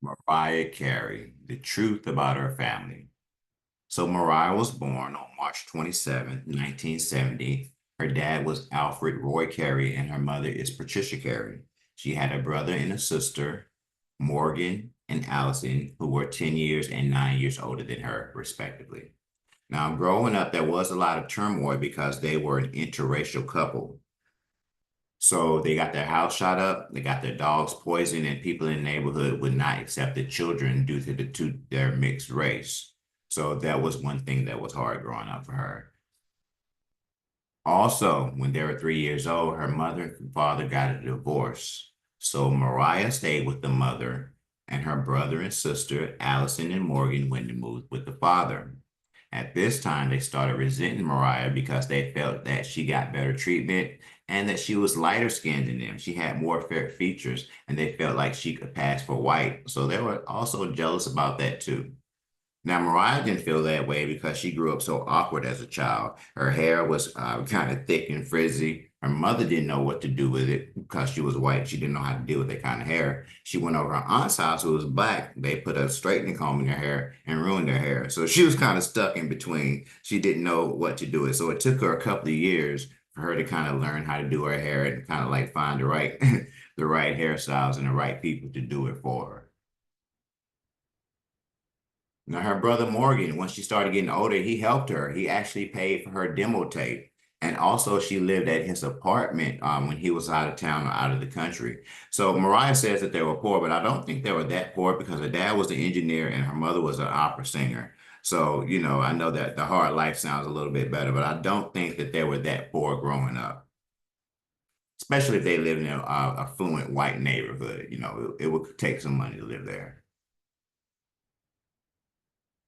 Mariah Carey, the truth about her family. So Mariah was born on March 27th, 1970. Her dad was Alfred Roy Carey and her mother is Patricia Carey. She had a brother and a sister, Morgan and Allison, who were 10 years and 9 years older than her, respectively. Now, growing up, there was a lot of turmoil because they were an interracial couple. So they got their house shot up, they got their dogs poisoned, and people in the neighborhood would not accept the children due to their mixed race. So that was one thing that was hard growing up for her. Also, when they were 3 years old, her mother and father got a divorce. So Mariah stayed with the mother, and her brother and sister, Allison and Morgan, went to move with the father. At this time, they started resenting Mariah because they felt that she got better treatment and that she was lighter skinned than them. She had more fair features, and they felt like she could pass for white. So they were also jealous about that too. Now, Mariah didn't feel that way because she grew up so awkward as a child. Her hair was kind of thick and frizzy. Her mother didn't know what to do with it because she was white. She didn't know how to deal with that kind of hair. She went over her aunt's house, who was black. They put a straightening comb in her hair and ruined her hair. So she was kind of stuck in between. She didn't know what to do with. So it took her a couple of years for her to kind of learn how to do her hair and kind of like find the right the right hairstyles and the right people to do it for her. Now, her brother Morgan, once she started getting older, he helped her. He actually paid for her demo tape. And also, she lived at his apartment when he was out of town or out of the country. So Mariah says that they were poor, but I don't think they were that poor because her dad was an engineer and her mother was an opera singer. So, I know that the hard life sounds a little bit better, but I don't think that they were that poor growing up, especially if they lived in an affluent white neighborhood. It would take some money to live there.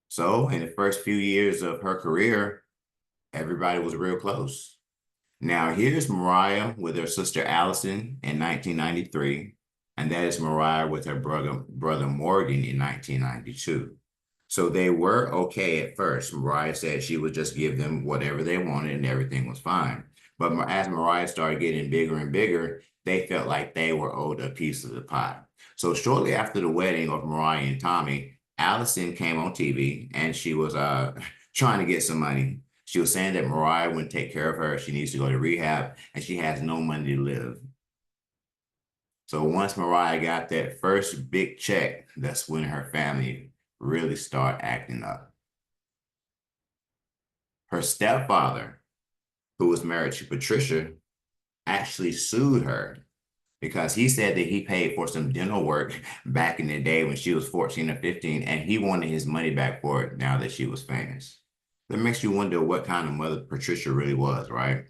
So, in the first few years of her career, everybody was real close. Now, here's Mariah with her sister Allison in 1993, and that is Mariah with her brother Morgan in 1992. So they were okay at first. Mariah said she would just give them whatever they wanted and everything was fine. But as Mariah started getting bigger and bigger, they felt like they were owed a piece of the pie. So shortly after the wedding of Mariah and Tommy, Allison came on TV and she was trying to get some money. She was saying that Mariah wouldn't take care of her. She needs to go to rehab and she has no money to live. So once Mariah got that first big check, that's when her family really start acting up. Her stepfather, who was married to Patricia, actually sued her because he said that he paid for some dental work back in the day when she was 14 or 15, and he wanted his money back for it now that she was famous. That makes you wonder what kind of mother Patricia really was, right?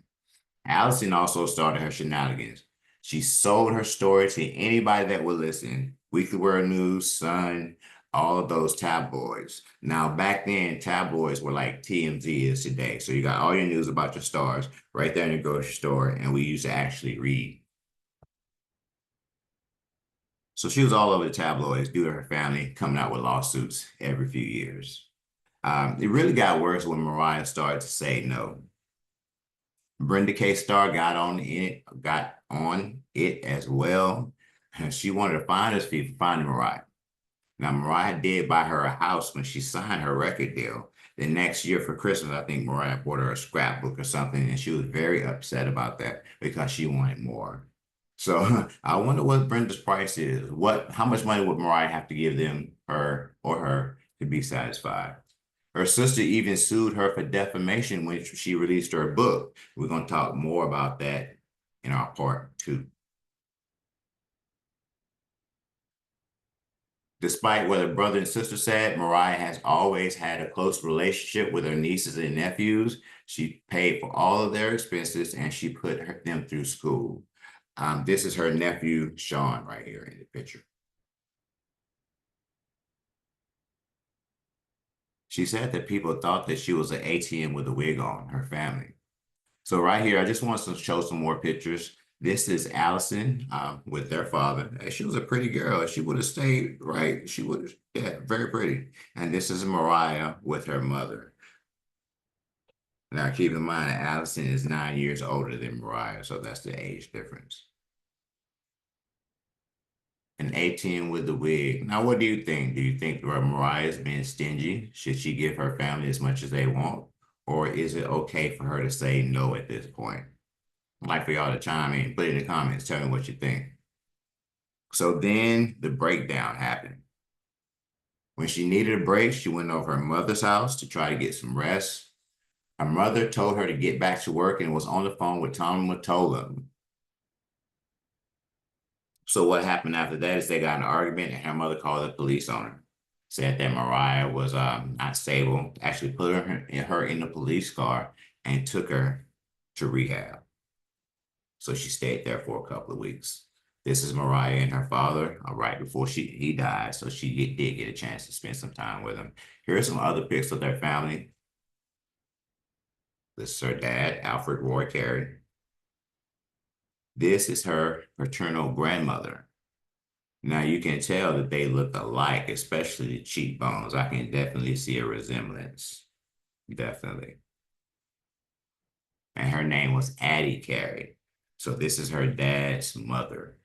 Allison also started her shenanigans. She sold her story to anybody that would listen. Weekly World News, Sun, all of those tabloids. Now, back then, tabloids were like TMZ is today. So you got all your news about your stars right there in the grocery store, and we used to actually read. So she was all over the tabloids due to her family coming out with lawsuits every few years. It really got worse when Mariah started to say no. Brenda K. Starr got on it as well. And she wanted to find us for finding Mariah. Now, Mariah did buy her a house when she signed her record deal. The next year for Christmas, I think Mariah bought her a scrapbook or something, and she was very upset about that because she wanted more. So I wonder what Brenda's price is. How much money would Mariah have to give them, her, to be satisfied? Her sister even sued her for defamation when she released her book. We're going to talk more about that in our part two. Despite what her brother and sister said, Mariah has always had a close relationship with her nieces and nephews. She paid for all of their expenses and she put them through school. This is her nephew, Sean, right here in the picture. She said that people thought that she was an ATM with a wig on, her family. So right here, I just want to show some more pictures. This is Allison with their father. She was a pretty girl. She would have stayed, right? She would have, yeah, very pretty. And this is Mariah with her mother. Now, keep in mind, Allison is 9 years older than Mariah, so that's the age difference. An 18 with the wig. Now, what do you think? Do you think Mariah is being stingy? Should she give her family as much as they want? Or is it okay for her to say no at this point? I'd like for y'all to chime in, put it in the comments, tell me what you think. So then the breakdown happened. When she needed a break, she went over her mother's house to try to get some rest. Her mother told her to get back to work and was on the phone with Tommy Mottola. So what happened after that is they got in an argument and her mother called the police on her. Said that Mariah was not stable, actually put her in the police car and took her to rehab. So she stayed there for a couple of weeks. This is Mariah and her father right before he died. So she did get a chance to spend some time with him. Here are some other pics of their family. This is her dad, Alfred Roy Carey. This is her paternal grandmother. Now you can tell that they look alike, especially the cheekbones. I can definitely see a resemblance. Definitely. And her name was Addie Carey. So this is her dad's mother.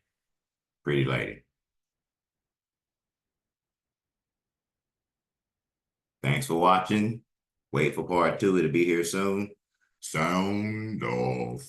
Pretty lady. Thanks for watching. Wait for part 2 to be here soon. Sound off.